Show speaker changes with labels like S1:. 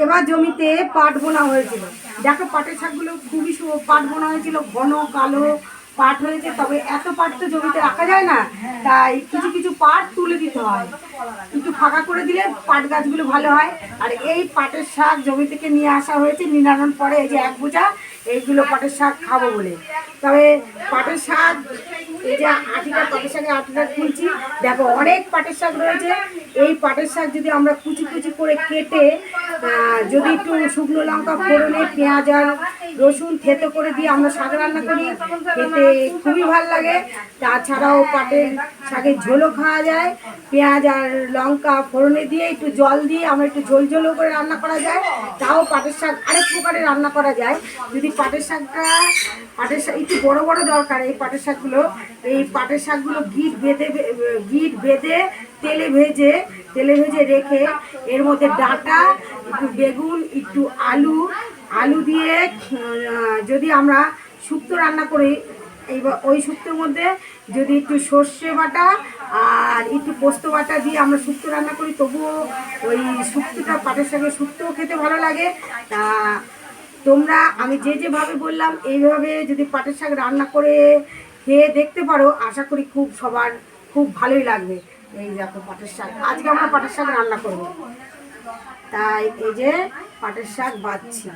S1: এবার জমিতে পাট বোনা হয়েছিল। দেখো পাটের শাকগুলো খুবই পাট বোনা হয়েছিল, ঘন কালো পাট হয়েছে। তবে এত পাট তো জমিতে রাখা যায় না, তাই কিছু কিছু পাট তুলে দিতে হয়, একটু ফাঁকা করে দিলে পাট গাছগুলো ভালো হয়। আর এই পাটের শাক জমি থেকে নিয়ে আসা হয়েছে নিরানোর পরে, এই যে এক বোঝা এইগুলো পাটের শাক খাবো বলে। তবে পাটের শাক, এই যে আটিটা পাটের শাকের আটিটা খুলছি, দেখো অনেক পাটের শাক রয়েছে। এই পাটের শাক যদি আমরা কুচি কুচি করে কেটে যদি একটু শুকনো লঙ্কা ফোড়নে পেঁয়াজ আর রসুন থেতো করে দিয়ে আমরা শাক রান্না করি, খেতে খুবই ভালো লাগে। তাছাড়াও পাটের শাকের ঝোলও খাওয়া যায়, পেঁয়াজ আর লঙ্কা ফোড়নে দিয়ে একটু জল দিয়ে আমরা একটু ঝোল ঝোলও করে রান্না করা যায়। তাও পাটের শাক আরেক প্রকারে রান্না করা যায়। যদি পাটের শাক একটু বড় বড় দরকার এই পাটের শাকগুলো। এই পাটের শাকগুলো গিট বেঁধে তেলে ভেজে রেখে এর মধ্যে ডাঁটা, একটু বেগুন, একটু আলু দিয়ে যদি আমরা শুক্তো রান্না করি, এইবার ওই শুক্তোর মধ্যে যদি একটু সর্ষে বাটা আর একটু পোস্ত বাটা দিয়ে আমরা শুক্তো রান্না করি, তবুও ওই শুক্তোটা পাটের শাকের শুক্তোও খেতে ভালো লাগে। তা তোমরা আমি যেভাবে বললাম এইভাবে যদি পাটের শাক রান্না করে খেয়ে দেখতে পারো, আশা করি সবার খুব ভালোই লাগবে। এই দেখো পাটের শাক, আজকে আমরা পাটের শাক রান্না করব, তাই এই যে পাটের শাক বাছছি।